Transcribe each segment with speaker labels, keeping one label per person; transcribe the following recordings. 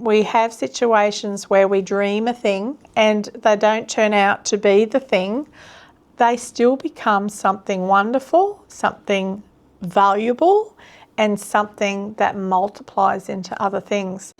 Speaker 1: we have situations where we dream a thing and they don't turn out to be the thing, they still become something wonderful, something valuable, and something that multiplies into other things.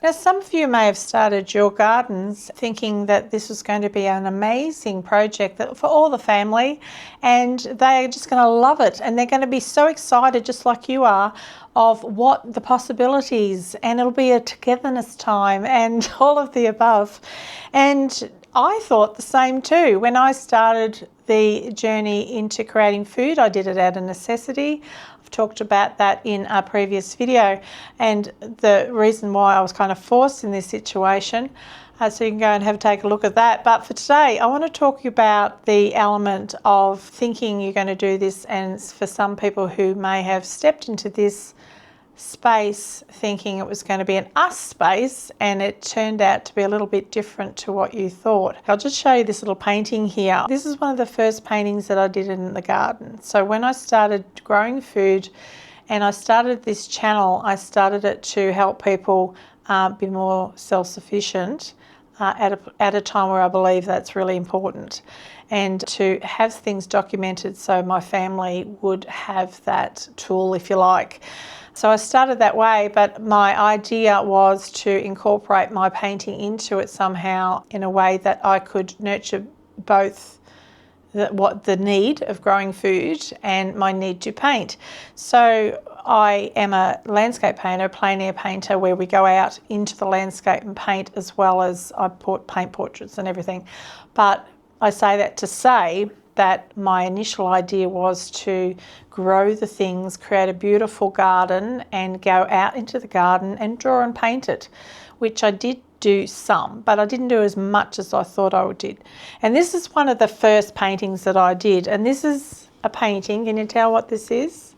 Speaker 1: Now, some of you may have started your gardens thinking that this was going to be an amazing project for all the family, and they're just going to love it, and they're going to be so excited, just like you are, of what the possibilities, and it'll be a togetherness time and all of the above. And I thought the same too. When I started the journey into creating food, I did it out of necessity. I've talked about that in a previous video, and the reason why I was kind of forced in this situation. So you can go and take a look at that. But for today, I want to talk about the element of thinking you're going to do this, and for some people who may have stepped into this space thinking it was going to be an us space, and it turned out to be a little bit different to what you thought. I'll just show you this little painting here. This is one of the first paintings that I did in the garden. So when I started growing food and I started this channel, I started it to help people be more self-sufficient at a time where I believe that's really important, and to have things documented so my family would have that tool, if you like. So I started that way, but my idea was to incorporate my painting into it somehow in a way that I could nurture both the need of growing food and my need to paint. So I am a landscape painter, plein air painter, where we go out into the landscape and paint, as well as I paint portraits and everything. But I say that to say that my initial idea was to grow the things, create a beautiful garden, and go out into the garden and draw and paint it, which I did do some, but I didn't do as much as I thought I did. And this is one of the first paintings that I did, and this is a painting. Can you tell what this is?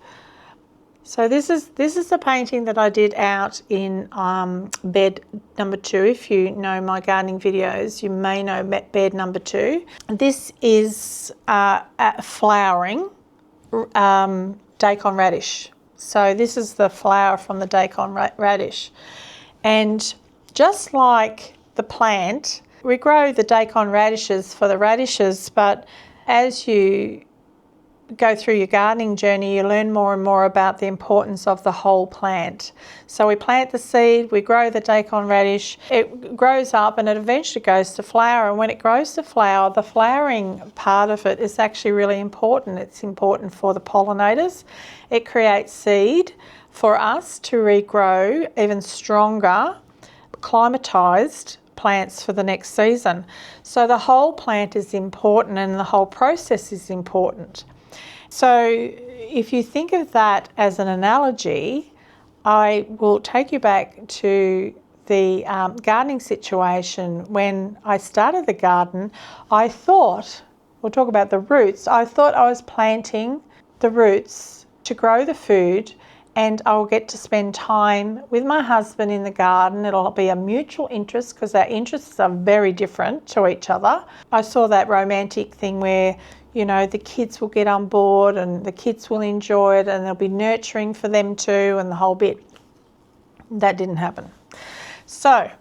Speaker 1: So this is a painting that I did out in bed number 2. If you know my gardening videos, you may know bed number 2. This is flowering daikon radish. So this is the flower from the daikon radish. And just like the plant, we grow the daikon radishes for the radishes, but as you go through your gardening journey, you learn more and more about the importance of the whole plant. So we plant the seed, we grow the daikon radish, it grows up and it eventually goes to flower. And when it grows to flower, the flowering part of it is actually really important. It's important for the pollinators. It creates seed for us to regrow even stronger, climatized plants for the next season. So the whole plant is important and the whole process is important. So if you think of that as an analogy, I will take you back to the gardening situation. When I started the garden, I thought, we'll talk about the roots, I thought I was planting the roots to grow the food, and I'll get to spend time with my husband in the garden. It'll be a mutual interest because our interests are very different to each other. I saw that romantic thing where, you know, the kids will get on board and the kids will enjoy it and there'll be nurturing for them too and the whole bit. That didn't happen. So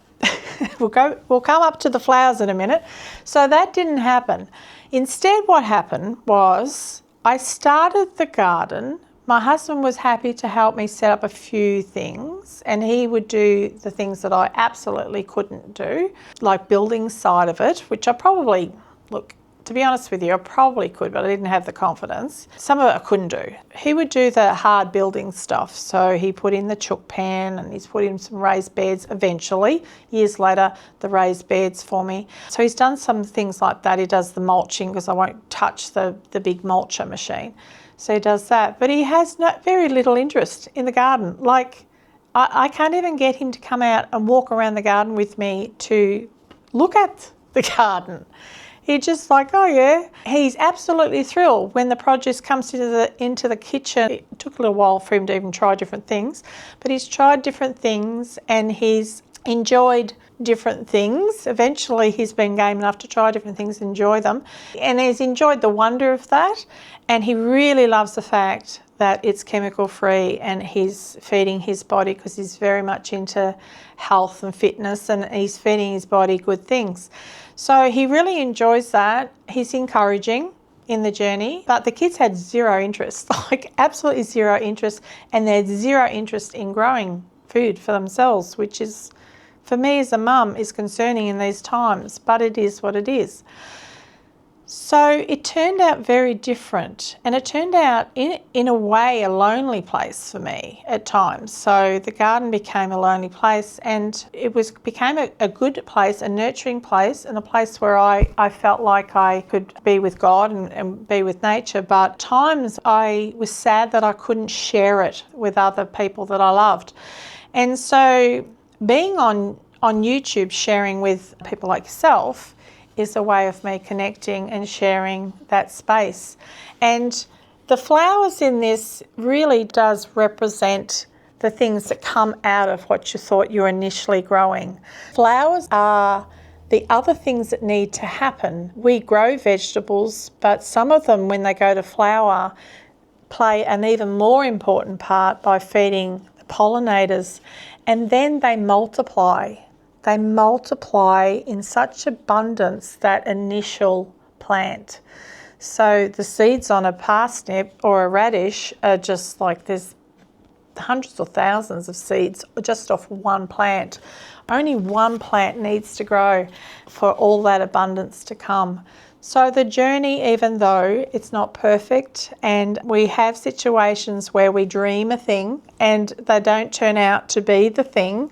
Speaker 1: we'll come up to the flowers in a minute. So that didn't happen. Instead, what happened was I started the garden. My husband was happy to help me set up a few things, and he would do the things that I absolutely couldn't do, like building side of it, which I probably, look, to be honest with you, I probably could, but I didn't have the confidence. Some of it I couldn't do. He would do the hard building stuff. So he put in the chook pan and he's put in some raised beds eventually, years later, the raised beds for me. So he's done some things like that. He does the mulching because I won't touch the big mulcher machine. So he does that. But he has very little interest in the garden. Like, I can't even get him to come out and walk around the garden with me to look at the garden. He just like, oh yeah. He's absolutely thrilled when the produce comes into the kitchen. It took a little while for him to even try different things, but he's tried different things and he's enjoyed different things. Eventually he's been game enough to try different things and enjoy them. And he's enjoyed the wonder of that. And he really loves the fact that it's chemical free and he's feeding his body, because he's very much into health and fitness, and he's feeding his body good things. So he really enjoys that. He's encouraging in the journey, but the kids had zero interest, like absolutely zero interest, and they had zero interest in growing food for themselves, which is, for me as a mum, is concerning in these times, but it is what it is. So it turned out very different, and it turned out in a way a lonely place for me at times. So the garden became a lonely place, and it became a good place, a nurturing place, and a place where I felt like I could be with God and be with nature. But at times I was sad that I couldn't share it with other people that I loved. And so being on YouTube, sharing with people like yourself, is a way of me connecting and sharing that space. And the flowers in this really does represent the things that come out of what you thought you were initially growing. Flowers are the other things that need to happen. We grow vegetables, but some of them, when they go to flower, play an even more important part by feeding the pollinators, and then they multiply. They multiply in such abundance, that initial plant. So the seeds on a parsnip or a radish are just like, there's hundreds or thousands of seeds just off one plant. Only one plant needs to grow for all that abundance to come. So the journey, even though it's not perfect and we have situations where we dream a thing and they don't turn out to be the thing,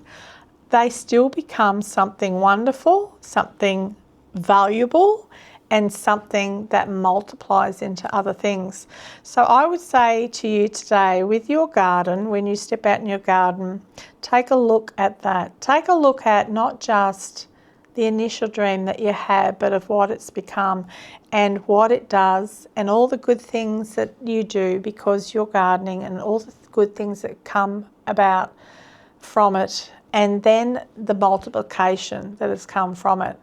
Speaker 1: they still become something wonderful, something valuable, and something that multiplies into other things. So I would say to you today, with your garden, when you step out in your garden, take a look at that. Take a look at not just the initial dream that you had, but of what it's become and what it does and all the good things that you do because you're gardening, and all the good things that come about from it, and then the multiplication that has come from it.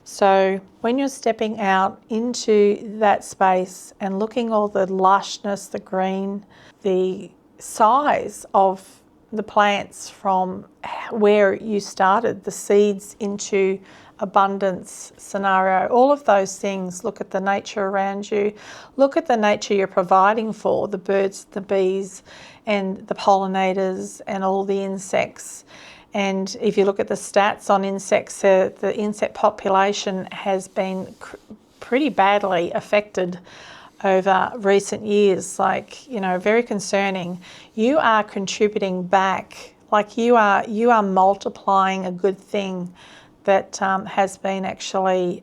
Speaker 1: So when you're stepping out into that space and looking all the lushness, the green, the size of the plants from where you started, the seeds into abundance scenario, all of those things, look at the nature around you, look at the nature you're providing for, the birds, the bees, and the pollinators, and all the insects. And if you look at the stats on insects, the insect population has been pretty badly affected over recent years, like, you know, very concerning. You are contributing back, like you are multiplying a good thing that has been actually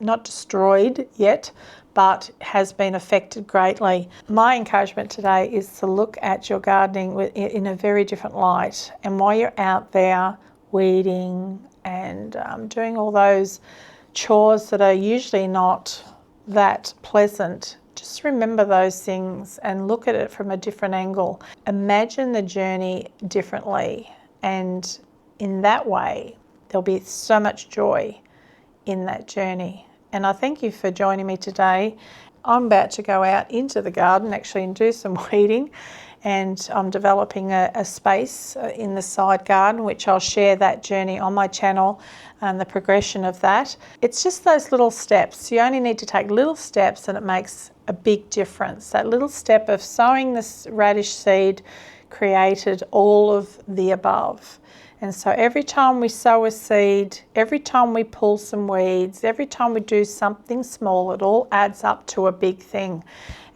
Speaker 1: not destroyed yet, but has been affected greatly. My encouragement today is to look at your gardening in a very different light. And while you're out there weeding and doing all those chores that are usually not that pleasant, just remember those things and look at it from a different angle. Imagine the journey differently, and in that way, there'll be so much joy in that journey. And I thank you for joining me today. I'm about to go out into the garden actually and do some weeding, and I'm developing a space in the side garden, which I'll share that journey on my channel and the progression of that. It's just those little steps. You only need to take little steps and it makes a big difference. That little step of sowing this radish seed created all of the above. And so every time we sow a seed, every time we pull some weeds, every time we do something small, it all adds up to a big thing.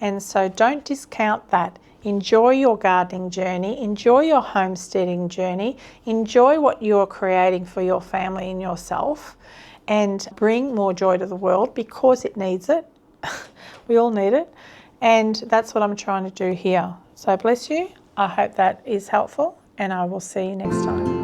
Speaker 1: And so don't discount that. Enjoy your gardening journey, enjoy your homesteading journey, enjoy what you're creating for your family and yourself, and bring more joy to the world because it needs it. We all need it. And that's what I'm trying to do here. So bless you. I hope that is helpful, and I will see you next time.